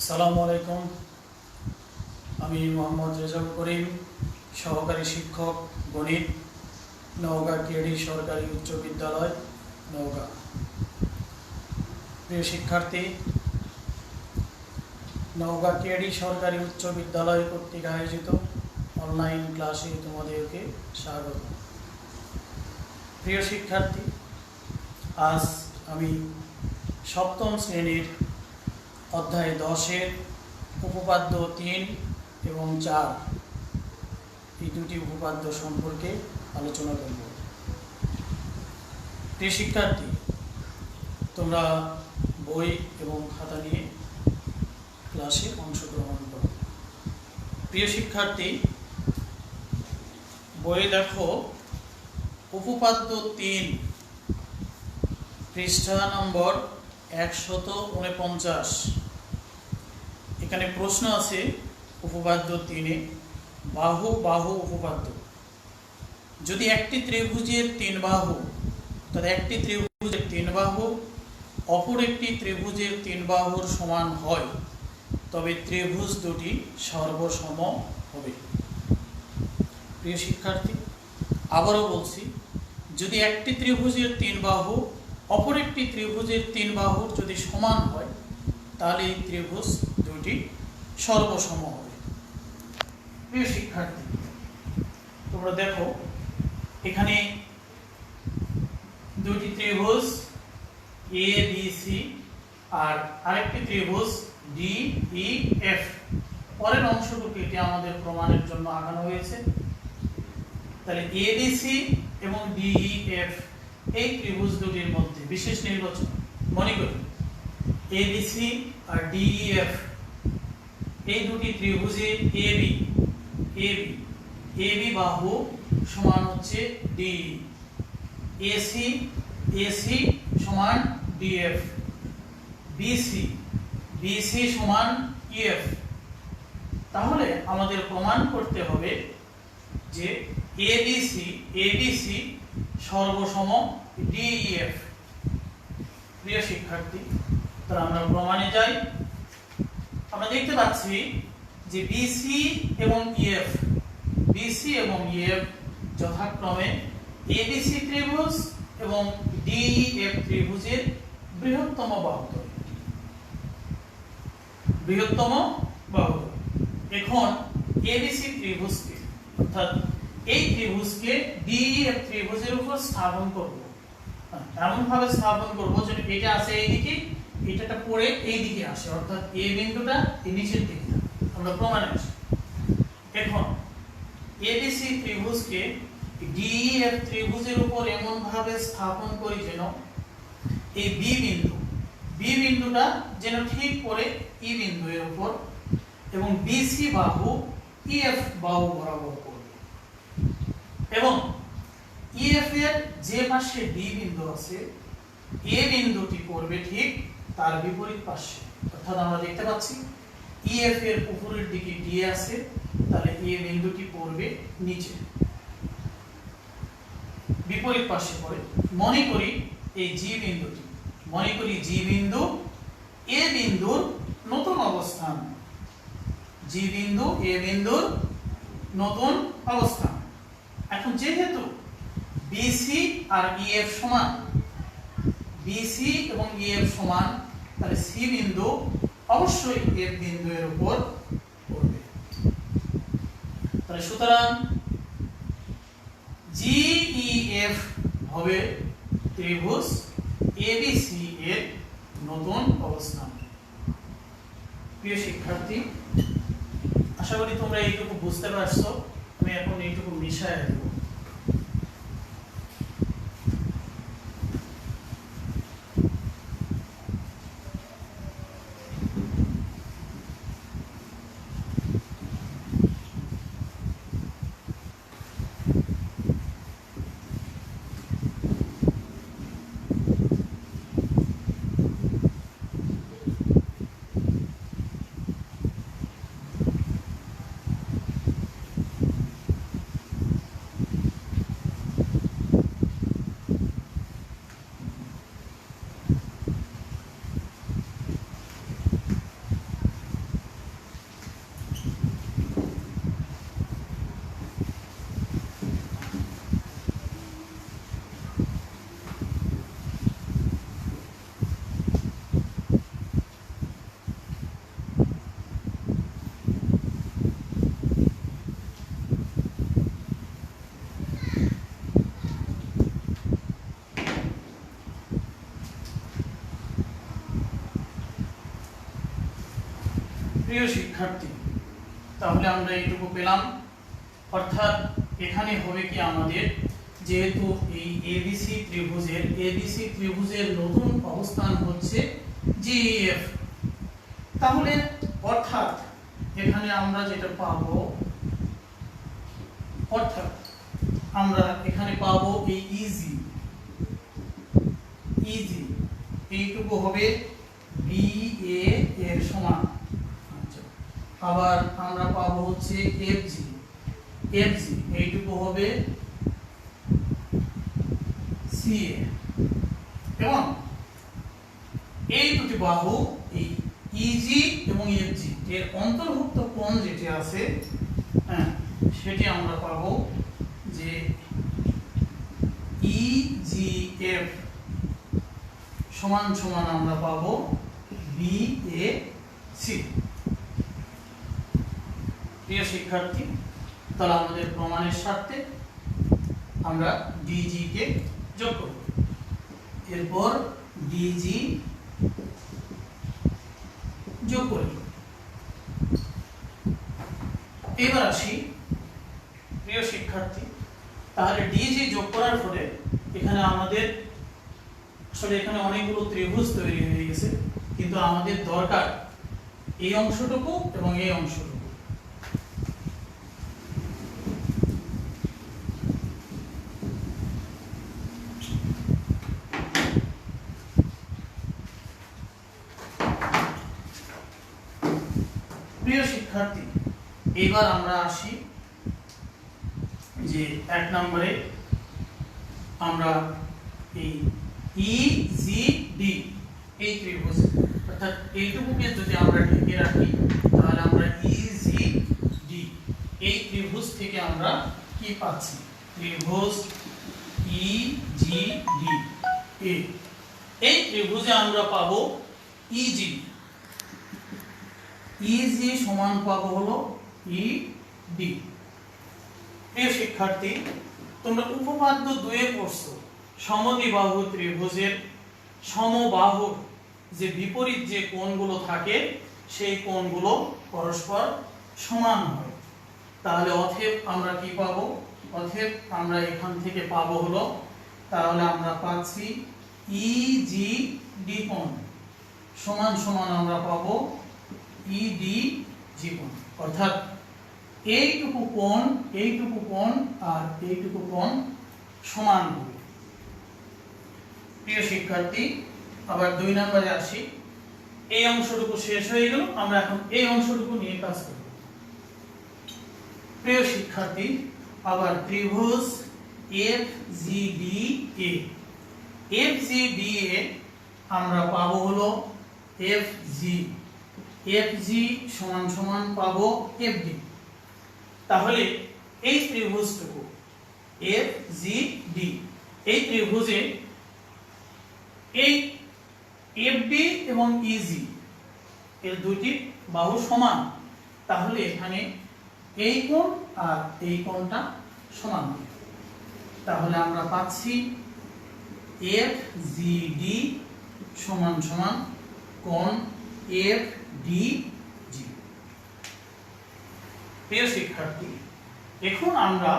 আসসালামু আলাইকুম। আমি মোহাম্মদ রেজাউল করিম, সহকারী শিক্ষক গণিত, নওগাঁ কেডি সরকারি উচ্চ বিদ্যালয়, নওগাঁ। প্রিয় শিক্ষার্থী, নওগাঁ কেডি সরকারি উচ্চ বিদ্যালয় কর্তৃক আয়োজিত অনলাইন ক্লাসে তোমাদেরকে স্বাগত। প্রিয় শিক্ষার্থী, আজ আমি সপ্তম শ্রেণীর অধ্যায় 10-এর উপপাদ্য 3 এবং 4 এই দুটি উপপাদ্য সম্পর্কে আলোচনা করব। প্রিয় শিক্ষার্থী, তোমরা বই এবং খাতা নিয়ে ক্লাসে অংশগ্রহণ করো। প্রিয় শিক্ষার্থী, বইয়ে দেখো উপপাদ্য 3 পৃষ্ঠা নম্বর 149। এখানে প্রশ্ন আছে উপপাদ্য 3-এ, বাহু বাহু উপপাদ্য। যদি একটি ত্রিভুজের 3 বাহু, অর্থাৎ একটি ত্রিভুজের 3 বাহু অপর একটি ত্রিভুজের 3 বাহুর সমান হয়, তবে ত্রিভুজ দুটি সর্বসম হবে। প্রিয় শিক্ষার্থী, আবারও বলছি, যদি একটি ত্রিভুজের 3 বাহু অপর একটি ত্রিভুজের 3 বাহুর যদি সমান হয়, তাহলে এই ত্রিভুজ দুটি সর্বসম হবে। প্রিয় শিক্ষার্থী, তোমরা দেখো এখানে দুটি ত্রিভুজ এ বি সি আর আরেকটি ত্রিভুজ ডি ই এফ। পরের অংশটুকু এটি আমাদের প্রমাণের জন্য আঁকানো হয়েছে। তাহলে এ বি সি এবং ডি ই এফ এই ত্রিভুজ দুটির মধ্যে বিশেষ নির্বাচন মনে করি A B C R D E F এই দুটি ত্রিভুজে এ বি বাহু সমান হচ্ছে ডি, এসি সমান ডিএফ, বিসি সমান ইএফ। তাহলে আমাদের প্রমাণ করতে হবে যে এবিসি সর্বসম ডিইএফ। প্রিয় শিক্ষার্থী, তাহলে আমরা প্রমাণে যাই। আমরা দেখতে পাচ্ছি যে বিসি এবং ইএফ যথাক্রমে এবিসি ত্রিভুজ এবং ডিইএফ ত্রিভুজের বৃহত্তম বাহু। এখন এবিসি ত্রিভুজকে, অর্থাৎ এই ত্রিভুজকে ডিইএফ ত্রিভুজের উপর স্থাপন করব। এমন ভাবে স্থাপন করব যেন এটা আসে এইদিকে, এটা পড়ে এইদিকে আসে, অর্থাৎ এ বিন্দুটা এই নিচের দিকে। আমরা প্রমাণে আসি। এখন এবিসি ত্রিভুজকে ডিইএফ ত্রিভুজের উপর এমন ভাবে স্থাপন করি যেন এই বি বিন্দুটা যেন ঠিক পড়ে ই বিন্দু এর উপর, এবং বিসি বাহু ইএফ বাহু বরাবর পড়বে, এবং ইএফ এর যে পাশে ডি বিন্দু আছে এ বিন্দুটি পড়বে ঠিক তার বিপরীত পাশে। অর্থাৎ আমরা দেখতে পাচ্ছি ইএফ এর উপরের দিকে ডি আছে, তাহলে এ বিন্দুটি পড়বে নিচে বিপরীত পাশে পড়ে। মনে করি এই জি বিন্দু এ বিন্দুর নতুন অবস্থান, জি বিন্দু এ বিন্দুর নতুন অবস্থান। এখন যেহেতু বিসি আর ইএফ সমান, বিসি এবং ইএফ সমান, তাহলে সি বিন্দু অবশ্যই এফ বিন্দু এর উপর পড়বে। তাহলে সুতরাং জিইএফ হবে ত্রিভুজ এবিসি এর নতুন অবস্থান। প্রিয় শিক্ষার্থী, আশা করি তোমরা এইটুকু বুঝতে পারছো। আমি এখন এইটুকু মিশায় দেব। প্রিয় শিক্ষার্থী, তাহলে আমরা এইটুকু পেলাম। অর্থাৎ এখানে হবে কি আমাদের, যেহেতু এই এবিসি ত্রিভুজের নতুন অবস্থান হচ্ছে জিএফ, তাহলে অর্থাৎ এখানে আমরা যেটা পাবো, অর্থাৎ আমরা এখানে পাবো এই ইজি এইটুকু হবে বি এ এর সমান। আচ্ছা, আবার আমরা পাবো হচ্ছে এফজি এইটুকু হবে সি এ, এবং এই দুটি বাহু এই ইজি এবং এফজি এর অন্তর্ভুক্ত কোণ যেটি আছে, হ্যাঁ, সেটি আমরা পাবো যে ইজিএফ সমান সমান আমরা পাবো বিএসি। প্রিয় শিক্ষার্থী, তাহলে আমাদের প্রমাণের স্বার্থে আমরা ডিজি কে যোগ করব। এরপর ডিজি যোগ করি। এবার আসি প্রিয় শিক্ষার্থী, তাহলে ডিজি যোগ করার ফলে এখানে আমাদের আসলে এখানে অনেকগুলো ত্রিভুজ তৈরি হয়ে গেছে, কিন্তু আমাদের দরকার এই অংশটুকু এবং এই অংশটুকু। প্রিয় শিক্ষার্থী, এবার আমরা আসি যে 1 নম্বরে আমরা এই ইজিডি এই ত্রিভুজ, অর্থাৎ এইটুকুকে যদি আমরা ঢেকে রাখি, তাহলে আমরা ইজিডি এই ত্রিভুজ থেকে আমরা কি পাচ্ছি, ত্রিভুজ ইজিডি এই ত্রিভুজে আমরা পাবো ইজি সমান পাবো হলো ইডি। প্রিয় শিক্ষার্থী, তোমরা উপপাদ্য 2 এ পড়ছো সমদ্বিবাহু ত্রিভুজের সমবাহুর যে বিপরীত যে কোণগুলো থাকে সেই কোণগুলো পরস্পর সমান হয়। তাহলে অতএব আমরা কি পাবো, অতএব আমরা এখান থেকে পাবো হলো, তাহলে আমরা পাচ্ছি ইজিডি কোণ সমান সমান আমরা পাবো ইডি জি কোণ, অর্থাৎ এইটুকু কোণ আর এইটুকু কোণ সমান হবে। প্রিয় শিক্ষার্থী, আবার 2 নম্বরে আসি। এই অংশটুকু শেষ হয়ে গেল, আমরা এখন এই অংশটুকু নিয়ে কাজ করব। প্রিয় শিক্ষার্থী, আবার ত্রিভুজ এফজিডিএ আমরা পাবো হলো এফজি সমান সমান পাবো এফডি। তাহলে এই ত্রিভুজটুকু এফজিডি এই ত্রিভুজে এই এফডি এবং ইজি এর দুটি বাহু সমান, তাহলে এখানে এই কোণ আর এই কোণটা সমান হবে। তাহলে আমরা পাচ্ছি এফজিডি সমান সমান কোণ এফডিজি। প্রিয় শিক্ষার্থী, এখন আমরা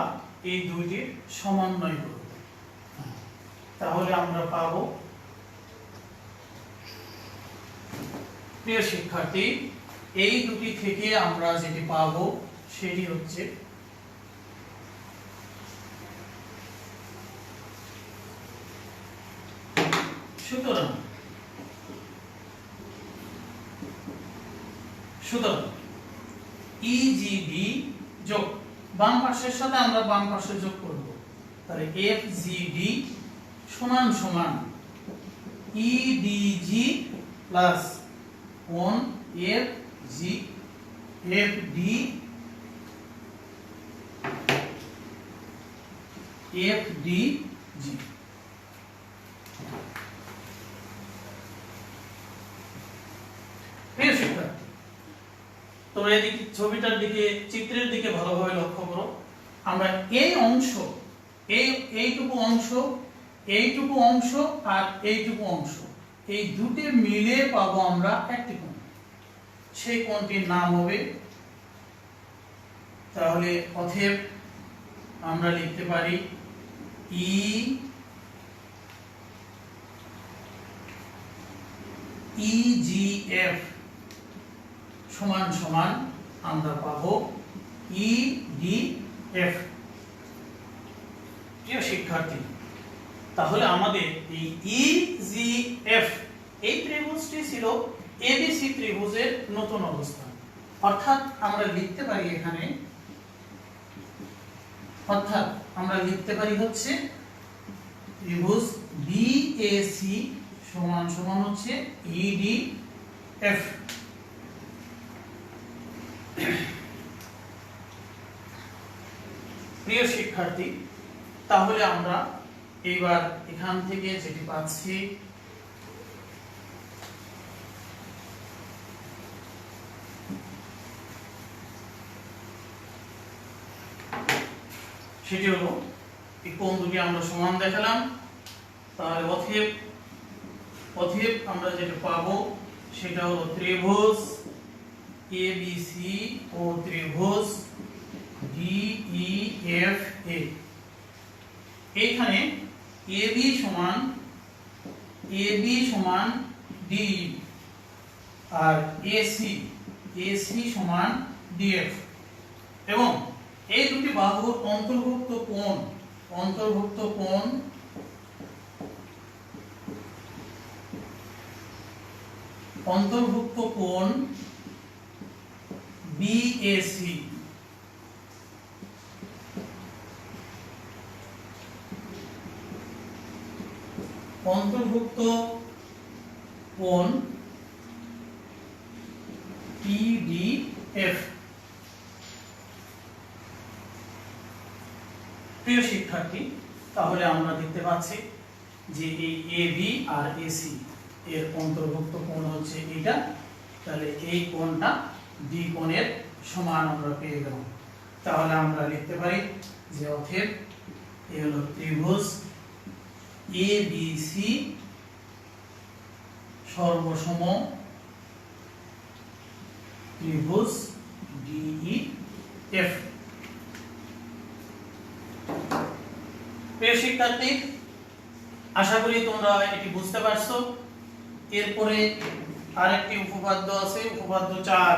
এই দুইটির সমন্বয় করব। তাহলে আমরা পাবো, প্রিয় শিক্ষার্থী, এই দুটি থেকে আমরা যেটি পাবো সেটি হচ্ছে সুতরাং ইজিডি যোগ বাম পাশের সাথে আমরা বাম পাশে যোগ করব, তাহলে এফজিডি সমান সমান ইডিজি প্লাস 1 এফজি এফডিজি। প্রিয় শিক্ষার্থী, তোমরা এদিকে ছবিটার দিকে, চিত্রের দিকে ভালোভাবে লক্ষ্য করো। আমরা এই অংশ, এইটুকু অংশ আর এইটুকু অংশ, এই দুটো মিলে পাবো আমরা একটি কোণ। সেই কোণটির নাম হবে, তাহলে অতএব আমরা লিখতে পারি EGF সমান সমান আমরা পাবো EDF। প্রিয় শিক্ষার্থী, তাহলে আমাদের এই EGF এই ত্রিভুজটি ছিল ABC ত্রিভুজের নতুন অবস্থান। অর্থাৎ আমরা লিখতে পারি হচ্ছে ত্রিভুজ BAC সমান সমান হচ্ছে EDF। প্রিয় শিক্ষার্থী, তাহলে আমরা এইবার এখান থেকে যেটি পাচ্ছি সেটি হলো এই কোণ দুটি আমরা সমান দেখালাম। তাহলে অতএব আমরা যেটা পাবো সেটা হলো ত্রিভুজ ABC ও ত্রিভুজ DEFA। এইখানে AB সমান DE আর AC সমান DF, এবং এই দুটি বাহুর অন্তর্ভুক্ত কোণ BAC। অন্তর্ভুক্ত কোণ EDF। প্রিয় শিক্ষার্থী, তাহলে আমরা দেখতে পাচ্ছি যে এই AB আর AC এর অন্তর্ভুক্ত কোণ হচ্ছে এটা, তাহলে এই কোণটা D কোণের সমান আমরা পেয়ে গেলাম। তাহলে আমরা লিখতে পারি যে অতএব এই হলো ত্রিভুজ ABC সর্বসম ত্রিভুজ DEF। প্রিয় শিক্ষার্থী, আশা করি তোমরা এটি বুঝতে পারছো। এরপরে আরেকটি উপপাদ্য আছে, উপপাদ্য 4।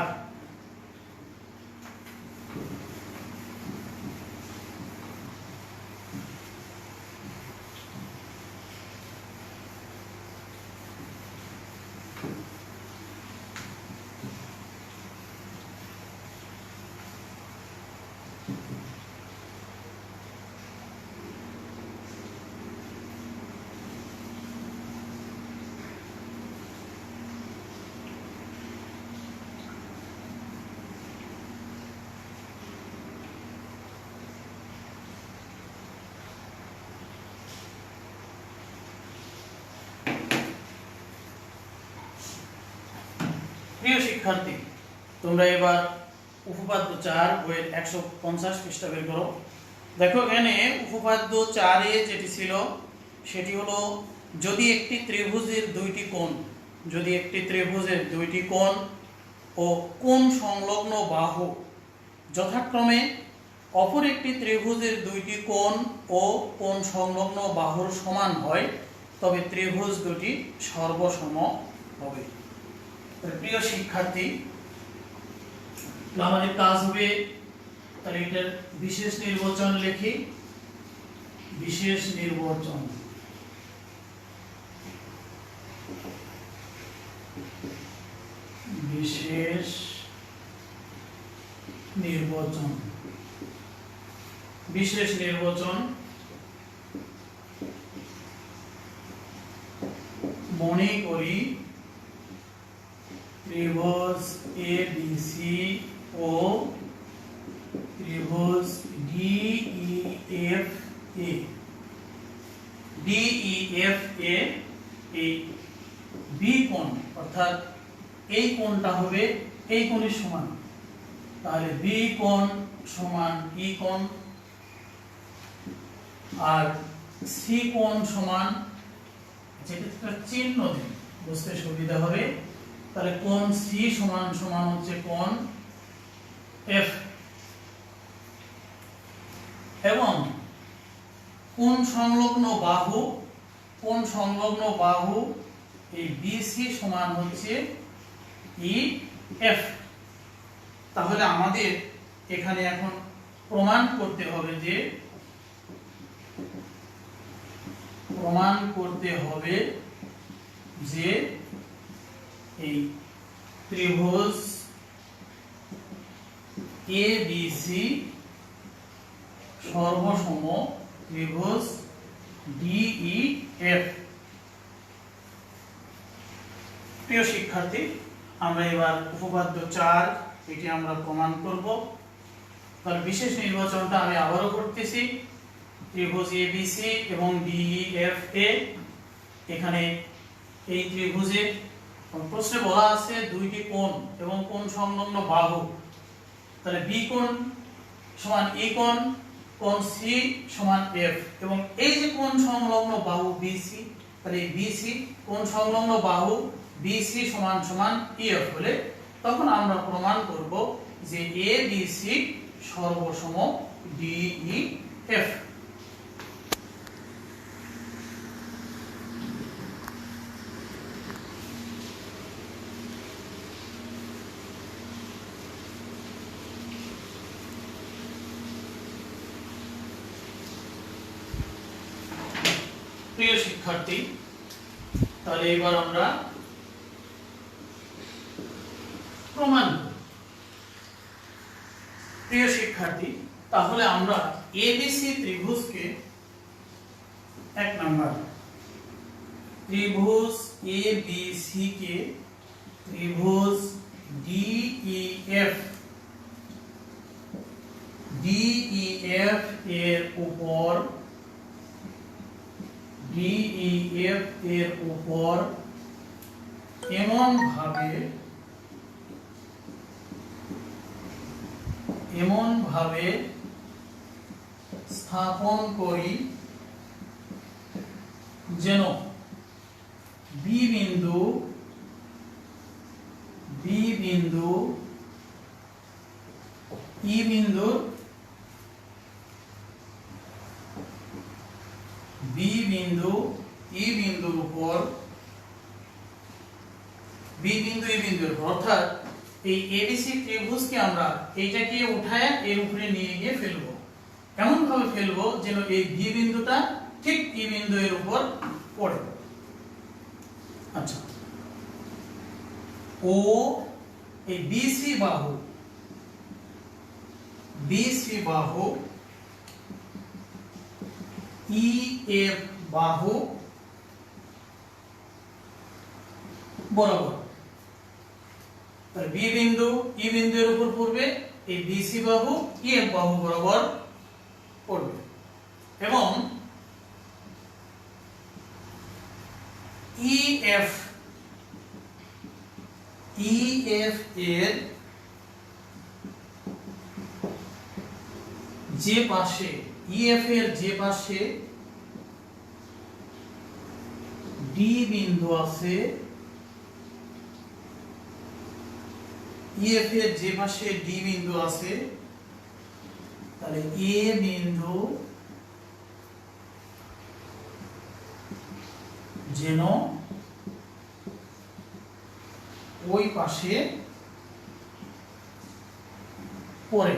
প্রিয় শিক্ষার্থী, তোমরা এবার উপপাদ্য 4 বইয়ের 150 পৃষ্ঠা বের করো। দেখো এখানে উপপাদ্য 4 এ যেটি ছিল সেটি হলো যদি একটি ত্রিভুজের দুইটি কোণ ও কোণ সংলগ্ন বাহু যথাক্রমে অপর একটি ত্রিভুজের দুইটি কোণ ও কোণ সংলগ্ন বাহুর সমান হয়, তবে ত্রিভুজ দুটি সর্বসম হবে। প্রিয় শিক্ষার্থী, আমাদের কাজ হবে, তাহলে এটার বিশেষ নির্বাচন লিখি। বিশেষ নির্বাচন মনে করি ত্রিভুজ ABC ও ত্রিভুজ DEFA এই বি কোণ, অর্থাৎ এই কোণটা হবে এই কোণের সমান। তাহলে বি কোণ সমান ই কোণ, আর সি কোণ সমান, যেটা চিহ্ন দিন বুঝতে সুবিধা হবে, তাহলে কোণ সি সমান সমান হচ্ছে কোণ এফ, এবং কোণ সংলগ্ন বাহু এই বিসি সমান হচ্ছে ই এফ। তাহলে আমাদের এখানে এখন প্রমাণ করতে হবে যে এই ত্রিভুজ ABC সর্বসম ত্রিভুজ DEF। প্রিয় শিক্ষার্থী, আমরা এবার উপপাদ্য 4 এটি আমরা প্রমাণ করব। তার বিশেষ নির্বাচনটা আমি আবারও করতেছি। ত্রিভুজ ABC এবং DEF এখানে এই ত্রিভুজে প্রশ্নে বলা আছে দুইটি কোণ এবং কোণ সংলগ্ন বাহু। তাহলে বি কোণ সমান ই কোণ, কোণ সি সমান এফ, এবং এই যে কোণ সংলগ্ন বাহু বিসি, তাহলে এই বিসি কোণ সংলগ্ন বাহু বিসি সমান সমান ইএফ হলে তখন আমরা প্রমাণ করব যে এবিসি সর্বসম ডিইএফ। প্রিয় শিক্ষার্থী, তাহলে এবার আমরা প্রমাণ করব। প্রিয় শিক্ষার্থী, তাহলে আমরা এবিসি ত্রিভুজকে এক নাম্বার ত্রিভুজ এবিসি কে ত্রিভুজ ডিইএফ এর উপর এমন ভাবে স্থাপন করি যেন বি বিন্দু ই বিন্দুর উপর অর্থাৎ এই এবিসি ত্রিভুজকে আমরা এইটাকে উঠায় এর উপরে নিয়ে গিয়ে ফেলবো, এমন ভাবে ফেলবো যেন এই বি বিন্দুটা ঠিক ই বিন্দু এর উপর পড়ে। আচ্ছা, ও এই বিসি বাহু ইএফ বাহু বরাবর, বি বিন্দু ই বিন্দু এর উপর পড়বে, এই বিসি বাহু ইএফ বাহু বরাবর পড়বে, এবং ইএফ এর যে পাশে ডি বিন্দু আছে, ইএফ এর যে পাশে ডি বিন্দু আছে, তাহলে এ বিন্দু যেন ওই পাশে পড়ে।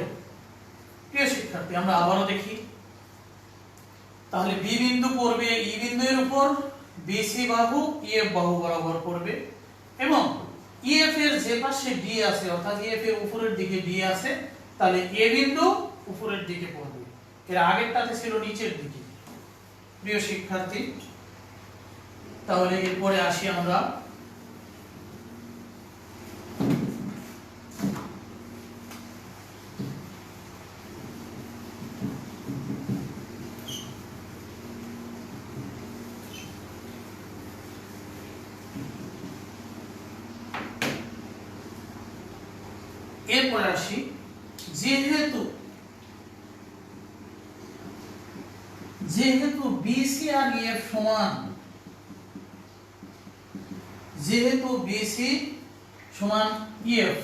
প্রিয় শিক্ষার্থী, আমরা আবারও দেখি। তাহলে বি বিন্দু পড়বে ই বিন্দু এর উপর, বিসি বাহু ইএফ বাহু বরাবর পড়বে, এবং ইএফ এর যে পাশে ডি আছে অর্থাৎ ইএফ এর উপরের দিকে ডি আছে, তাহলে এ বিন্দু উপরের দিকে পড়বে, এর আগেরটাতে ছিল নিচের দিকে। প্রিয় শিক্ষার্থী, তাহলে এরপরে আসি আমরা যেহেতু বিসি আর ইএফ সমান, যেহেতু বিসি সমান ইএফ।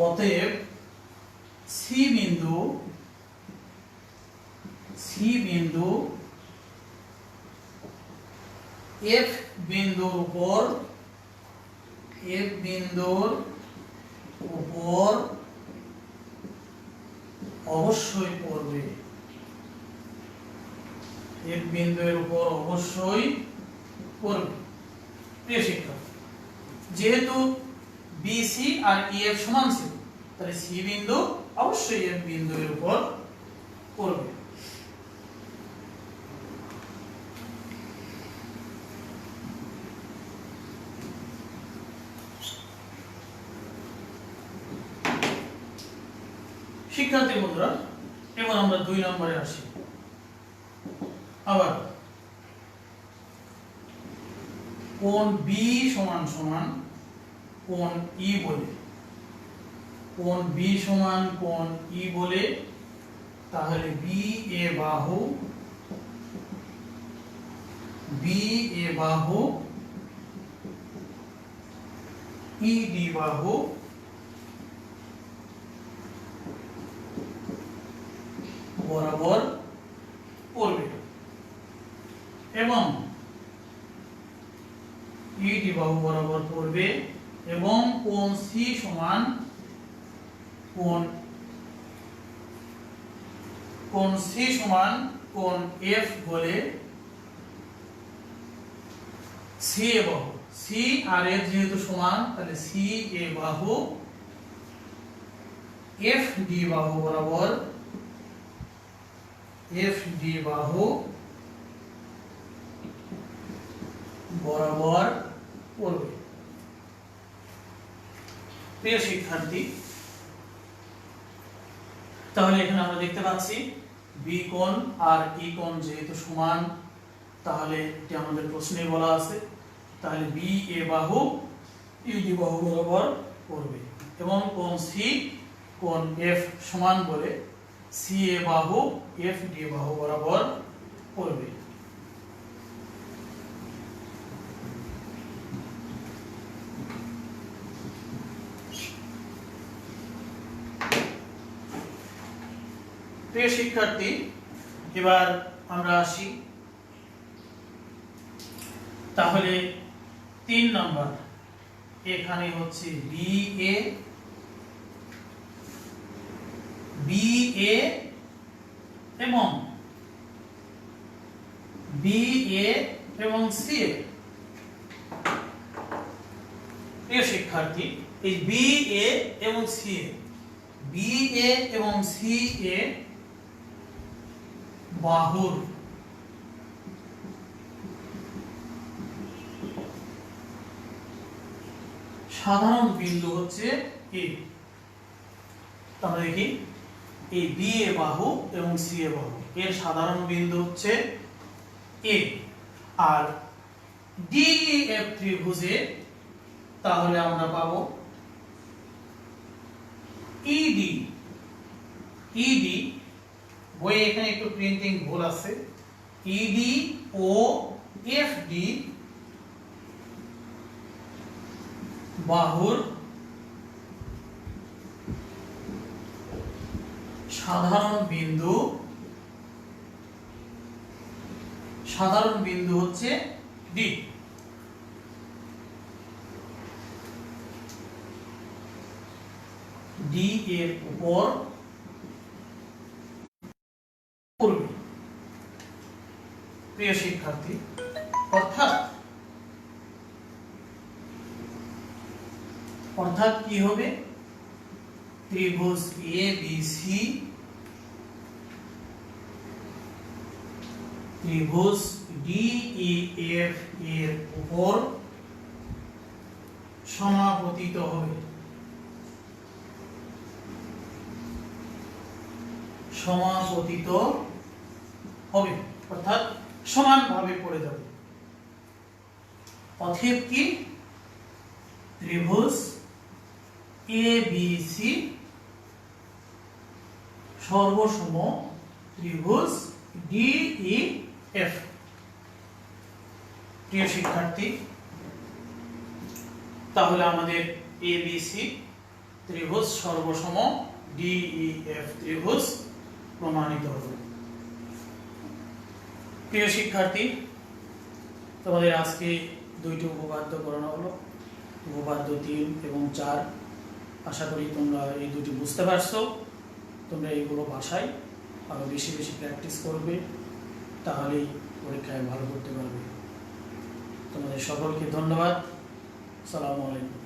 অতএব সি বিন্দু এফ বিন্দুর উপর অবশ্যই পড়বে। এফ বিন্দুর উপর অবশ্যই পড়বে। প্রিয় শিক্ষক, যেহেতু বিসি আর ইএফ সমান ছিল, তাহলে সি বিন্দু অবশ্যই এফ বিন্দুর উপর পড়বে। শিক্ষার্থী বন্ধুরা, এবার আমরা 2 নম্বরে আসি। আবার কোণ বি সমান সমান কোণ ই বলে, কোণ বি সমান কোণ ই বলে, তাহলে বি এ বাহু ই ডি বাহু বরাবর পড়বে এবং ইডি বাহু বরাবর পড়বে এবং কোণ সি সমান কোণ এফ বলে সি এ বাহু, সি আর এফ যেহেতু সমান, তাহলে সি এ বাহু এফ ডি বাহু বরাবর পড়বে। প্রিয় শিক্ষার্থী, তাহলে এখানে আমরা দেখতে পাচ্ছি বি কোণ আর ই কোণ যেহেতু সমান, তাহলে এটি আমাদের প্রশ্নে বলা আছে, তাহলে বি এ বাহু ই ডি বাহু বরাবর পড়বে এবং কোণ সি কোণ এফ সমান বলে সি এ বাহু এফ ডি বাহু বরাবর পড়বে। প্রিয় শিক্ষার্থী, এবার আমরা আসি তাহলে 3 নম্বর। এখানে হচ্ছে বি এ এবং সি এ। প্রিয় শিক্ষার্থী, এই বি এ এবং সি এ বাহুর সাধারণ বিন্দু হচ্ছে এ। আমরা দেখি এই বি এ বাহু এবং সি এ বাহু এর সাধারণ বিন্দু হচ্ছে এ, আর ডি ই এফ ত্রিভুজে তাহলে আমরা পাবো ইডি। বইয়ে এখানে একটু প্রিন্টিং ভুল আছে। ইডি ও এফ ডি বাহুর সাধারণ বিন্দু হচ্ছে ডি। ডি এর উপর পড়বে। প্রিয় শিক্ষার্থী, অর্থাৎ কি হবে, ত্রিভুজ এ বি সি, ত্রিভুজ ডি ই এফ এর উপর সমাপতিত হবে। অর্থাৎ সমানভাবে পড়ে যাবে। অতএব কি, ত্রিভুজ এ বি সি সর্বসম ত্রিভুজ ডি ই এফ। প্রিয় শিক্ষার্থী, তাহলে আমাদের এবিসি ত্রিভুজ সর্বসম ডিইএফ ত্রিভুজ প্রমাণিত হবে। প্রিয় শিক্ষার্থী, তোমাদের আজকে দুইটি উপপাদ্য করানো হলো, উপপাদ্য 3 এবং 4। আশা করি তোমরা এই দুটি বুঝতে পারছো। তোমরা এইগুলো বাসায় আরো বেশি বেশি প্র্যাকটিস করবে, তাহলেই পরীক্ষায় ভালো করতে পারবে। তোমাদের সকলকে ধন্যবাদ। আসসালামু আলাইকুম।